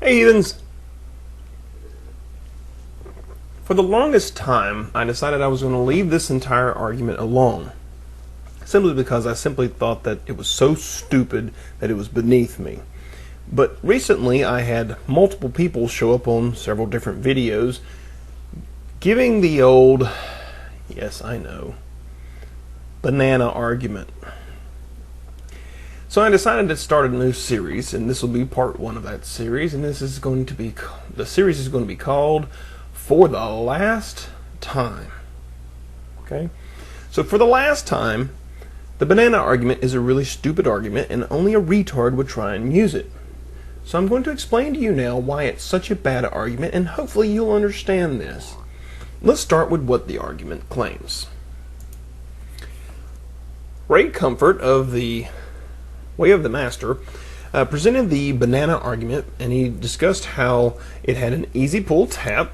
Hey heathens! For the longest time, I decided I was going to leave this entire argument alone, simply because I simply thought that it was so stupid that it was beneath me. But recently I had multiple people show up on several different videos giving the old, yes I know, banana argument. So I decided to start a new series, and this will be part one of that series, and the series is going to be called For the Last Time. Okay? So for the last time, the banana argument is a really stupid argument, and only a retard would try and use it. So I'm going to explain to you now why it's such a bad argument, and hopefully you'll understand this. Let's start with what the argument claims. Ray Comfort of the Way of the Master presented the banana argument, and he discussed how it had an easy pull tab,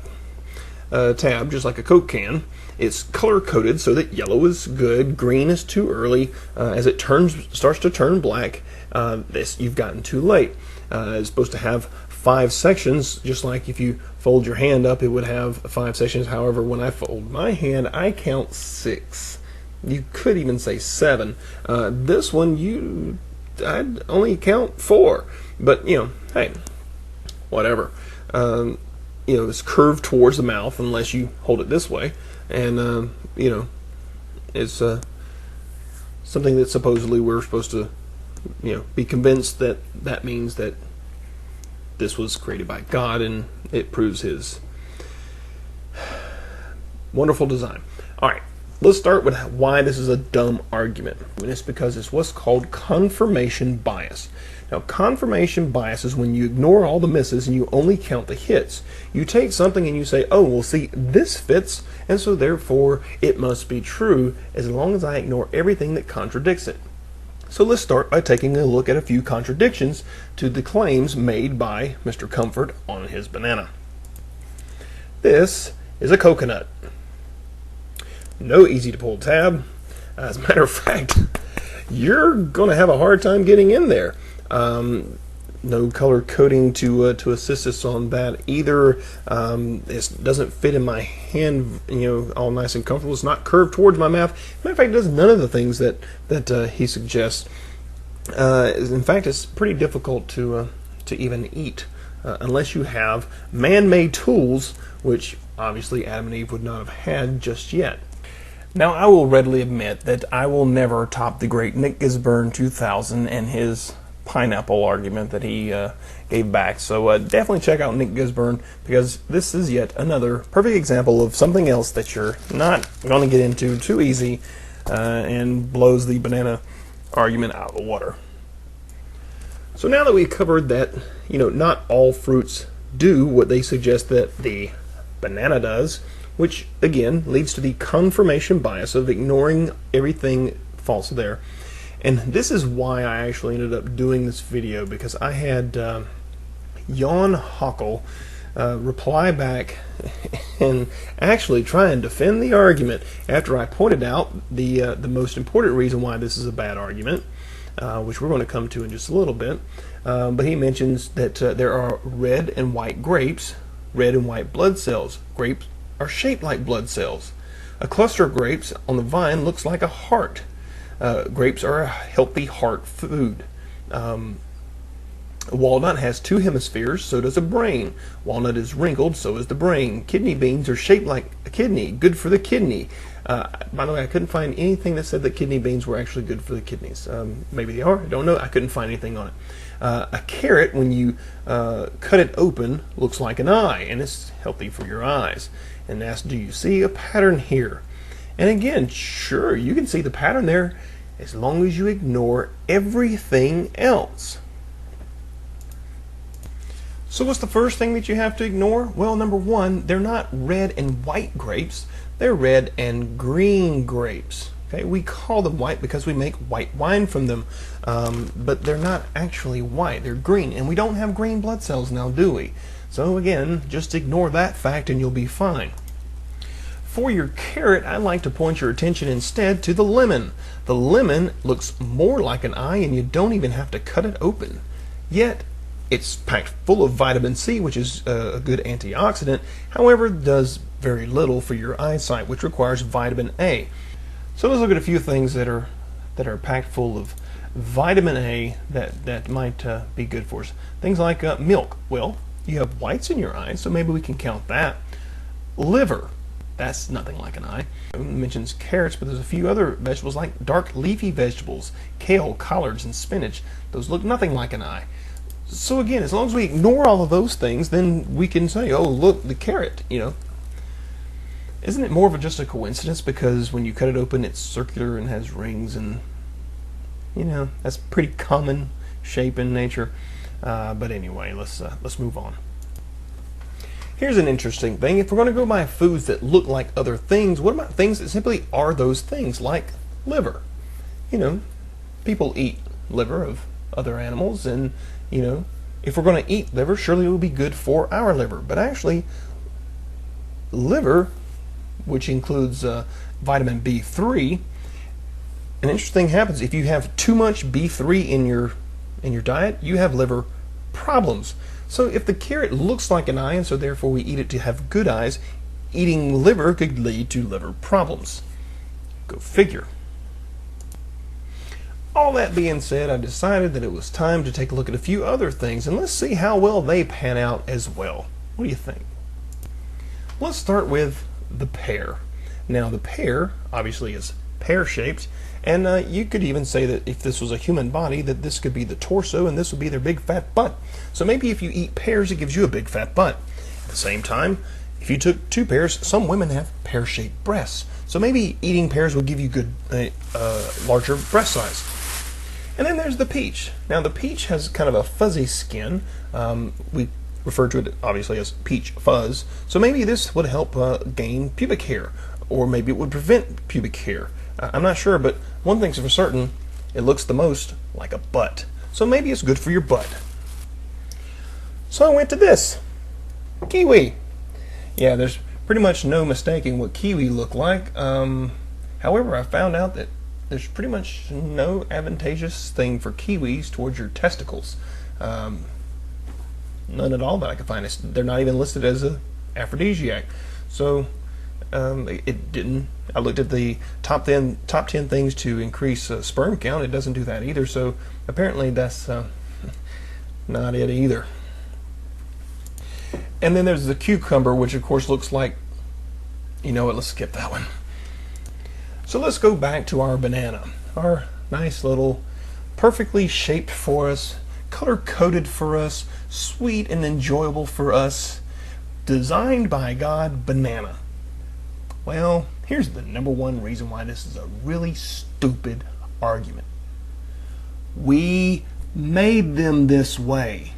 just like a Coke can. It's color coded so that yellow is good, green is too early. As it starts to turn black, you've gotten too late. It's supposed to have 5 sections, just like if you fold your hand up, it would have 5 sections. However, when I fold my hand, I count 6. You could even say 7. This one, I'd only count 4, but hey, whatever. It's curved towards the mouth unless you hold it this way, and it's something that supposedly we're supposed to, be convinced that that means that this was created by God, and it proves His wonderful design. All right. Let's start with why this is a dumb argument. And it's because it's what's called confirmation bias. Now, confirmation bias is when you ignore all the misses and you only count the hits. You take something and you say, oh, well, see, this fits, and so therefore it must be true as long as I ignore everything that contradicts it. So let's start by taking a look at a few contradictions to the claims made by Mr. Comfort on his banana. This is a coconut. No easy to pull tab. As a matter of fact, you're going to have a hard time getting in there. No color coding to assist us on that either. It doesn't fit in my hand, all nice and comfortable. It's not curved towards my mouth. Matter of fact, it does none of the things that he suggests. In fact, it's pretty difficult to even eat unless you have man-made tools, which obviously Adam and Eve would not have had just yet. Now, I will readily admit that I will never top the great Nick Gisburne 2000 and his pineapple argument that he gave back. So definitely check out Nick Gisburne, because this is yet another perfect example of something else that you're not going to get into too easy and blows the banana argument out of the water. So now that we've covered that, not all fruits do what they suggest that the banana does, which again leads to the confirmation bias of ignoring everything false there. And this is why I actually ended up doing this video, because I had yawnhockel reply back and actually try and defend the argument after I pointed out the most important reason why this is a bad argument, which we're going to come to in just a little bit. But he mentions that there are red and white grapes, red and white blood cells. Grapes are shaped like blood cells. A cluster of grapes on the vine looks like a heart. Grapes are a healthy heart food. A walnut has 2 hemispheres, so does a brain. Walnut is wrinkled, so is the brain. Kidney beans are shaped like a kidney, good for the kidney. By the way, I couldn't find anything that said that kidney beans were actually good for the kidneys. Maybe they are, I don't know. I couldn't find anything on it. A carrot, when you cut it open, looks like an eye, and it's healthy for your eyes. And asked, do you see a pattern here? And again, sure, you can see the pattern there as long as you ignore everything else. So what's the first thing that you have to ignore? Well, number one, they're not red and white grapes. They're red and green grapes. Okay, we call them white because we make white wine from them, but they're not actually white. They're green, and we don't have green blood cells now, do we? So again, just ignore that fact and you'll be fine. For your carrot, I'd like to point your attention instead to the lemon. The lemon looks more like an eye, and you don't even have to cut it open. Yet, It's packed full of vitamin C, which is a good antioxidant. However, it does very little for your eyesight, which requires vitamin A. So let's look at a few things that are packed full of vitamin A that might be good for us. Things like milk. Well, you have whites in your eyes, so maybe we can count that. Liver. That's nothing like an eye. It mentions carrots, but there's a few other vegetables like dark leafy vegetables, kale, collards, and spinach. Those look nothing like an eye. So again, as long as we ignore all of those things, then we can say, oh, look, the carrot, Isn't it more of just a coincidence because when you cut it open, it's circular and has rings and, that's pretty common shape in nature. But anyway, let's move on. Here's an interesting thing. If we're going to go by foods that look like other things, what about things that simply are those things, like liver? People eat liver of other animals, and, if we're going to eat liver, surely it will be good for our liver. But actually, liver, which includes vitamin B3, an interesting thing happens. If you have too much B3 in your diet, you have liver problems. So if the carrot looks like an eye, and so therefore we eat it to have good eyes, eating liver could lead to liver problems. Go figure. All that being said, I decided that it was time to take a look at a few other things, and let's see how well they pan out as well. What do you think? Let's start with the pear. Now the pear obviously is pear-shaped, and you could even say that if this was a human body, that this could be the torso and this would be their big fat butt. So maybe if you eat pears, it gives you a big fat butt. At the same time, if you took 2 pears, some women have pear-shaped breasts. So maybe eating pears would give you good, larger breast size. And then there's the peach. Now the peach has kind of a fuzzy skin. We refer to it obviously as peach fuzz. So maybe this would help gain pubic hair, or maybe it would prevent pubic hair. I'm not sure, but one thing's for certain, it looks the most like a butt. So maybe it's good for your butt. So I went to this. Kiwi. Yeah, there's pretty much no mistaking what kiwi look like. However, I found out that there's pretty much no advantageous thing for kiwis towards your testicles. None at all that I could find. They're not even listed as an aphrodisiac. So it didn't. I looked at the top 10 things to increase sperm count. It doesn't do that either. So apparently that's not it either. And then there's the cucumber, which of course looks like, let's skip that one. So let's go back to our banana, our nice little, perfectly shaped for us, color-coded for us, sweet and enjoyable for us, designed by God banana. Well, here's the number one reason why this is a really stupid argument. We made them this way.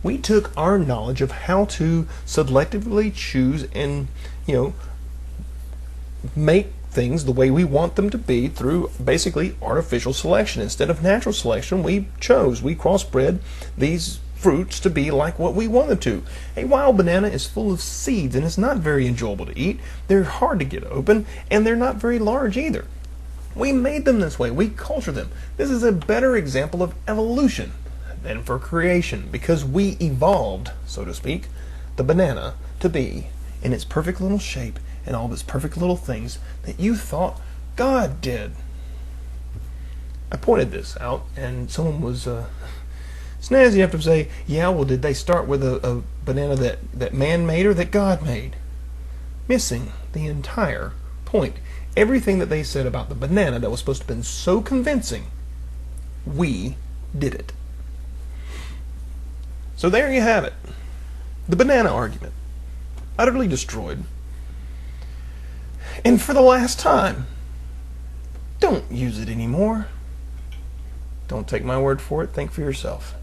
We took our knowledge of how to selectively choose and, make things the way we want them to be through basically artificial selection. Instead of natural selection, we crossbred these fruits to be like what we want them to. A wild banana is full of seeds and it's not very enjoyable to eat. They're hard to get open and they're not very large either. We made them this way. We cultured them. This is a better example of evolution than for creation, because we evolved, so to speak, the banana to be in its perfect little shape and all of its perfect little things that you thought God did. I pointed this out and someone was snazzy enough to say, yeah, well, did they start with a banana that man made or that God made? Missing the entire point. Everything that they said about the banana that was supposed to have been so convincing, we did it. So there you have it. The banana argument. Utterly destroyed. And for the last time, don't use it anymore. Don't take my word for it. Think for yourself.